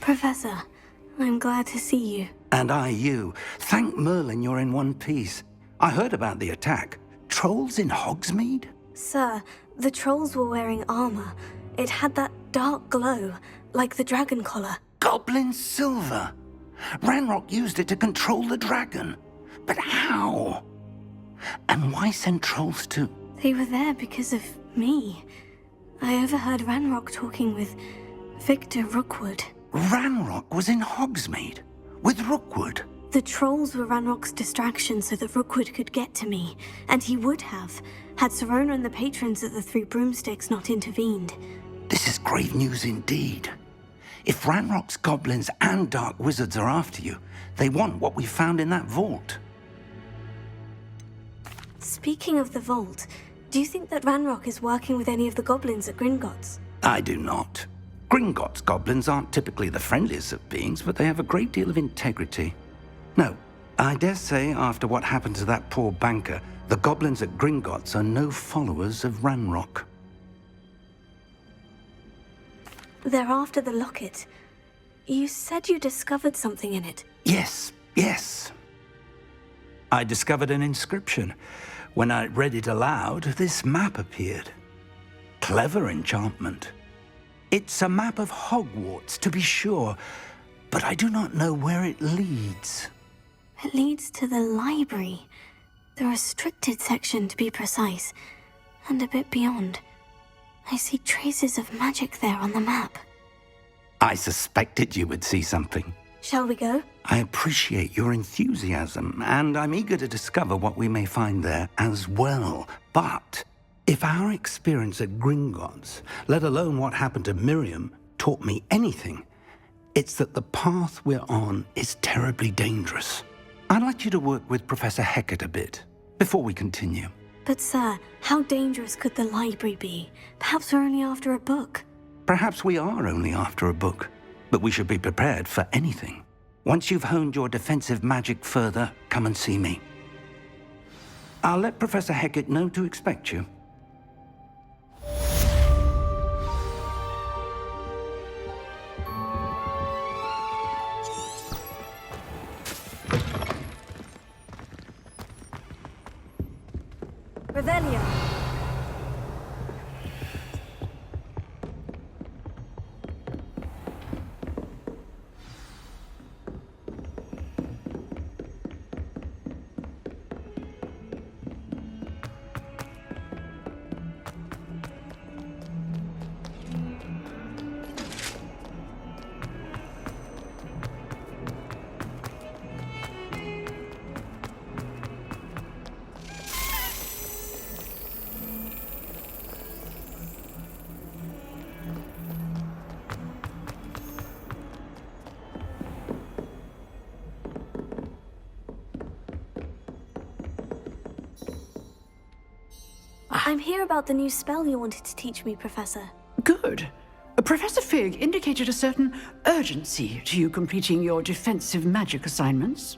Professor, I'm glad to see you. And I you. Thank Merlin you're in one piece. I heard about the attack. Trolls in Hogsmeade? Sir, the trolls were wearing armor. It had that dark glow, like the dragon collar. Goblin silver. Ranrock used it to control the dragon. But how? And why send trolls to... They were there because of me. I overheard Ranrock talking with Victor Rookwood. Ranrock was in Hogsmeade? With Rookwood? The trolls were Ranrock's distraction so that Rookwood could get to me. And he would have, had Serona and the patrons of the Three Broomsticks not intervened. This is grave news indeed. If Ranrock's goblins and dark wizards are after you, they want what we found in that vault. Speaking of the vault, do you think that Ranrock is working with any of the goblins at Gringotts? I do not. Gringotts goblins aren't typically the friendliest of beings, but they have a great deal of integrity. No, I dare say after what happened to that poor banker, the goblins at Gringotts are no followers of Ranrock. They're after the locket. You said you discovered something in it. Yes. I discovered an inscription. When I read it aloud, this map appeared. Clever enchantment. It's a map of Hogwarts, to be sure, but I do not know where it leads. It leads to the library. The restricted section, to be precise, and a bit beyond. I see traces of magic there on the map. I suspected you would see something. Shall we go? I appreciate your enthusiasm, and I'm eager to discover what we may find there as well. But if our experience at Gringotts, let alone what happened to Miriam, taught me anything, it's that the path we're on is terribly dangerous. I'd like you to work with Professor Hecat a bit before we continue. But sir, how dangerous could the library be? Perhaps we're only after a book. Perhaps we are only after a book, but we should be prepared for anything. Once you've honed your defensive magic further, come and see me. I'll let Professor Hecat know to expect you. Revelio. I'm here about the new spell you wanted to teach me, Professor. Good. Professor Fig indicated a certain urgency to you completing your defensive magic assignments.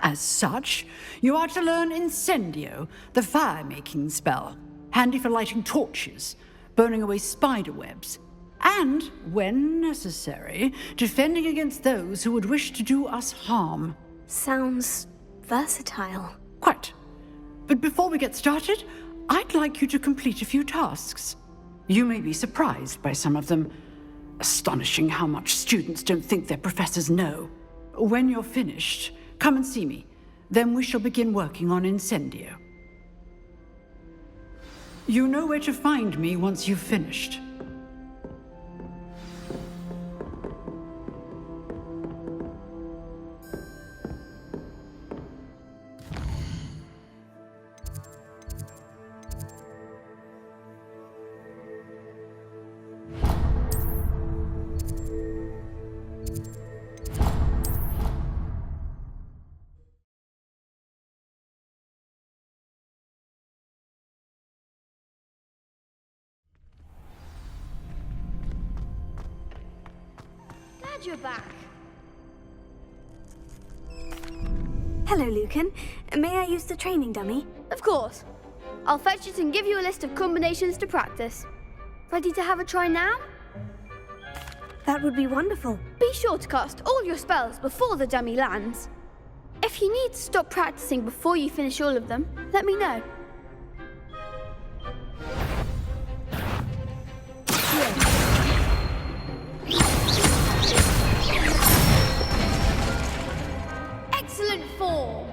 As such, you are to learn Incendio, the fire-making spell, handy for lighting torches, burning away spider webs, and, when necessary, defending against those who would wish to do us harm. Sounds versatile. Quite. But before we get started, I'd like you to complete a few tasks. You may be surprised by some of them. Astonishing how much students don't think their professors know. When you're finished, come and see me. Then we shall begin working on Incendio. You know where to find me once you've finished. Glad you're back. Hello, Lucan. May I use the training dummy? Of course. I'll fetch it and give you a list of combinations to practice. Ready to have a try now? That would be wonderful. Be sure to cast all your spells before the dummy lands. If you need to stop practicing before you finish all of them, let me know. Excellent form.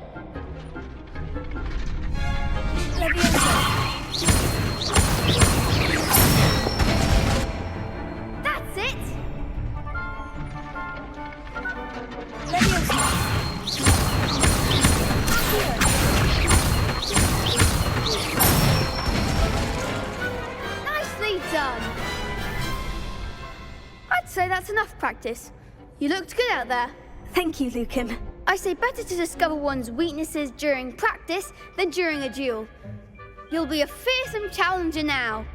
That's it. Nicely done. I'd say that's enough practice. You looked good out there. Thank you, Lucan. I say better to discover one's weaknesses during practice than during a duel. You'll be a fearsome challenger now.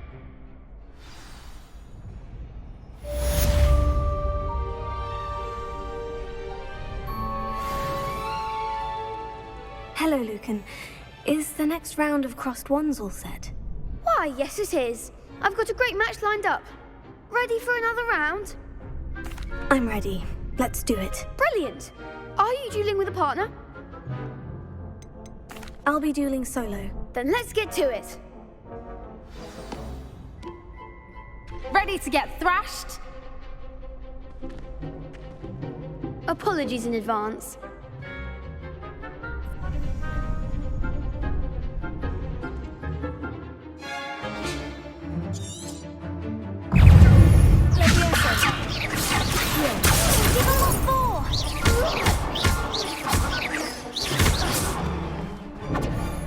Hello, Lucan. Is the next round of crossed wands all set? Why, yes it is. I've got a great match lined up. Ready for another round? I'm ready. Let's do it. Brilliant. Are you dueling with a partner? I'll be dueling solo. Then let's get to it. Ready to get thrashed? Apologies in advance.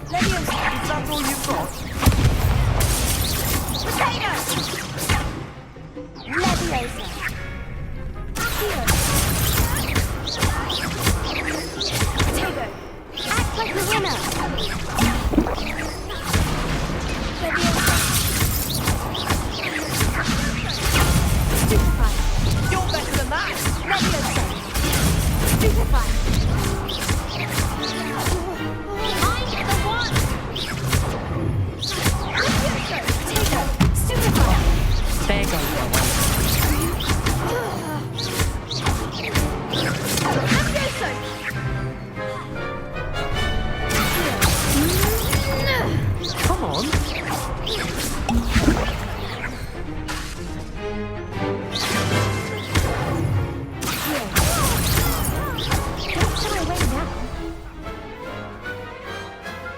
Is that all you've got? Act like the winner! You're better than that! Stupefy! Mind the one! Stupefy! There goes Come on.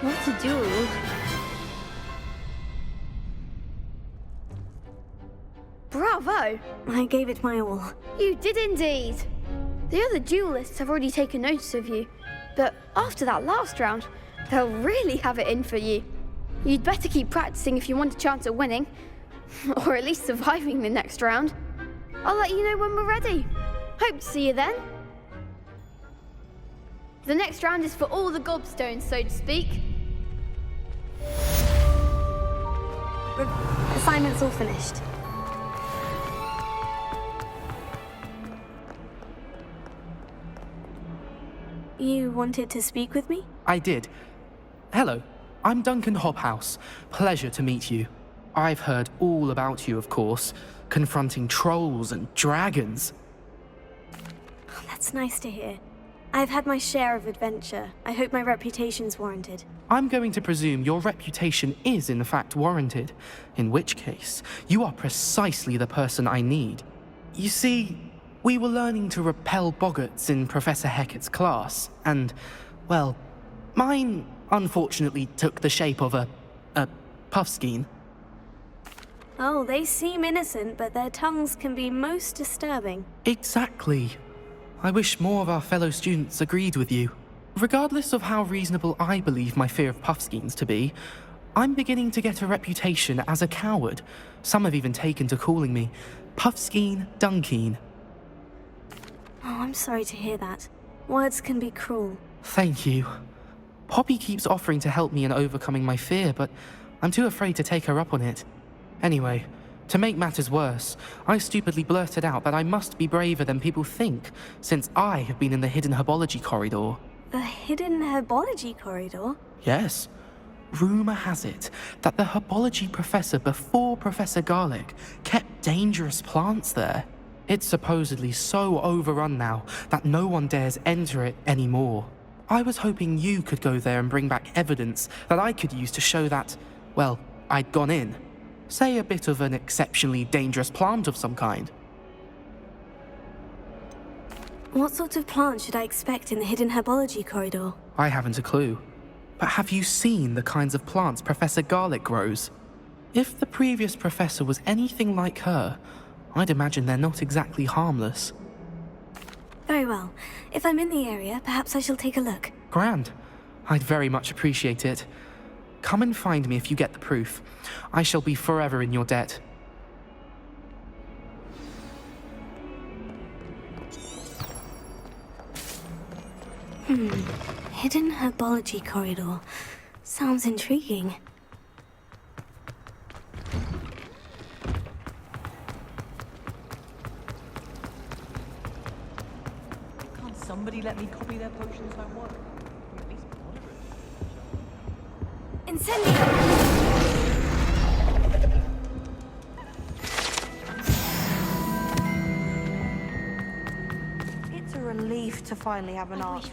What to do? Bravo! I gave it my all. You did indeed. The other duelists have already taken notice of you, but after that last round, they'll really have it in for you. You'd better keep practicing if you want a chance at winning, or at least surviving the next round. I'll let you know when we're ready. Hope to see you then. The next round is for all the gobstones, so to speak. Assignment's all finished. You wanted to speak with me? I did. Hello, I'm Duncan Hobhouse. Pleasure to meet you. I've heard all about you, of course, confronting trolls and dragons. That's nice to hear. I've had my share of adventure. I hope my reputation's warranted. I'm going to presume your reputation is in fact warranted, in which case, you are precisely the person I need. You see, we were learning to repel boggarts in Professor Hecat's class, and, well, mine unfortunately took the shape of a puffskein. Oh, they seem innocent, but their tongues can be most disturbing. Exactly. I wish more of our fellow students agreed with you. Regardless of how reasonable I believe my fear of puffskeins to be, I'm beginning to get a reputation as a coward. Some have even taken to calling me Puffskein Dunkeen. Oh, I'm sorry to hear that. Words can be cruel. Thank you. Poppy keeps offering to help me in overcoming my fear, but I'm too afraid to take her up on it. Anyway, to make matters worse, I stupidly blurted out that I must be braver than people think, since I have been in the hidden herbology corridor. The hidden herbology corridor? Yes. Rumour has it that the herbology professor before Professor Garlic kept dangerous plants there. It's supposedly so overrun now that no one dares enter it anymore. I was hoping you could go there and bring back evidence that I could use to show that, well, I'd gone in. Say a bit of an exceptionally dangerous plant of some kind. What sort of plant should I expect in the hidden herbology corridor? I haven't a clue. But have you seen the kinds of plants Professor Garlic grows? If the previous professor was anything like her, I'd imagine they're not exactly harmless. Very well. If I'm in the area, perhaps I shall take a look. Grand. I'd very much appreciate it. Come and find me if you get the proof. I shall be forever in your debt. Hidden herbology corridor. Sounds intriguing. Can't somebody let me copy their potions homework? At least Incendio! It's a relief to finally have an answer.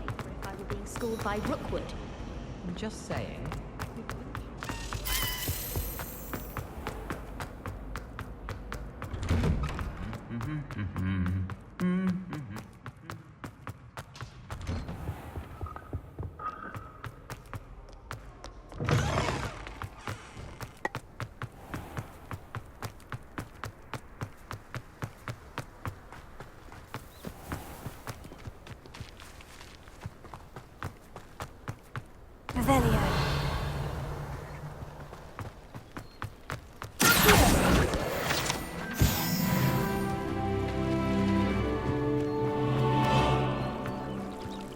If I were being schooled by Rookwood. I'm just saying. Revelio.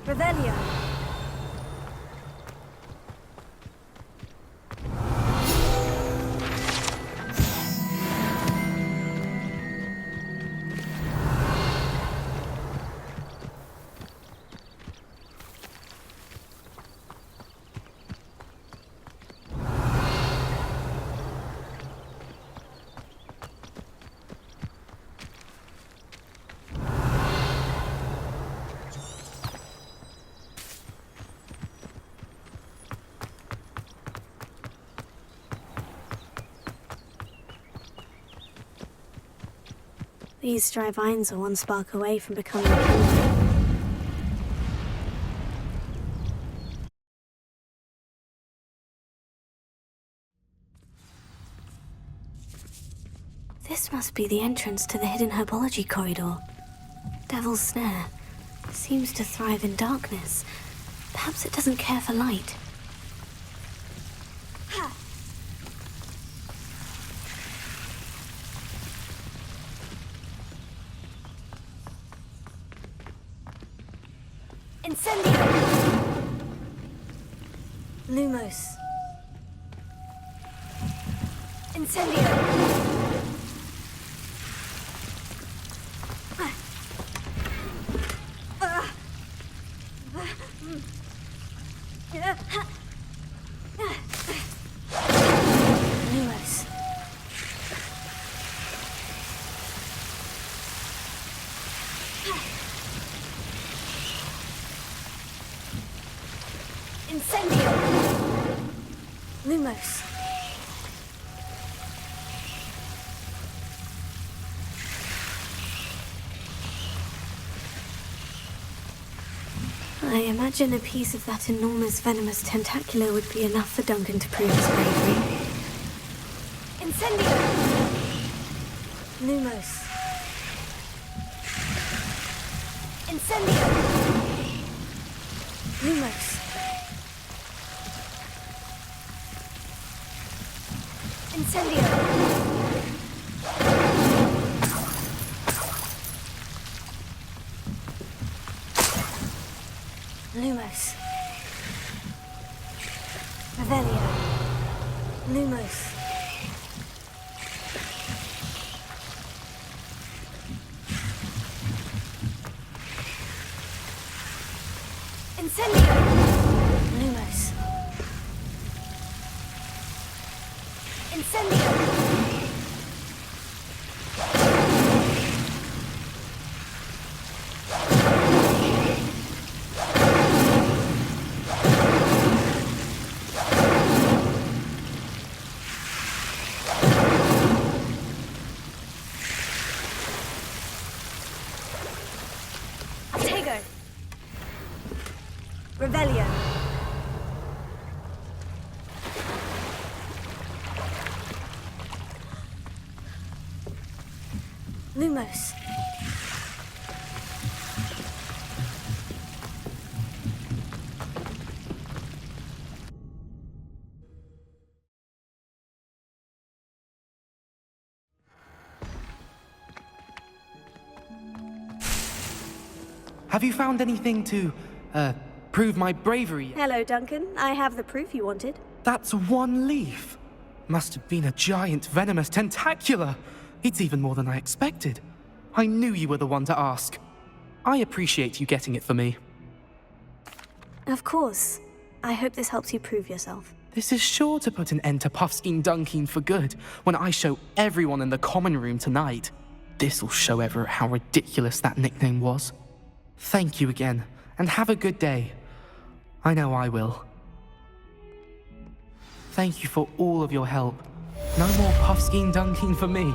Revelio. These dry vines are one spark away from becoming a kingdom. This must be the entrance to the hidden herbology corridor. Devil's Snare seems to thrive in darkness. Perhaps it doesn't care for light. Incendio! Lumos. Incendio! Lumos. I imagine a piece of that enormous venomous tentacular would be enough for Duncan to prove his bravery. Incendio! Lumos. Incendio! Lumos. Incendio! Lumos. Revelio. Lumos. Incendio! Lumos. Incendio! Revelio. Lumos. Have you found anything to, prove my bravery yet? Hello, Duncan. I have the proof you wanted. That's one leaf. Must have been a giant venomous tentacula. It's even more than I expected. I knew you were the one to ask. I appreciate you getting it for me. Of course. I hope this helps you prove yourself. This is sure to put an end to Puffskein Dunkin for good when I show everyone in the common room tonight. This'll show Everett how ridiculous that nickname was. Thank you again, and have a good day. I know I will. Thank you for all of your help. No more Puffskein Dunkin for me.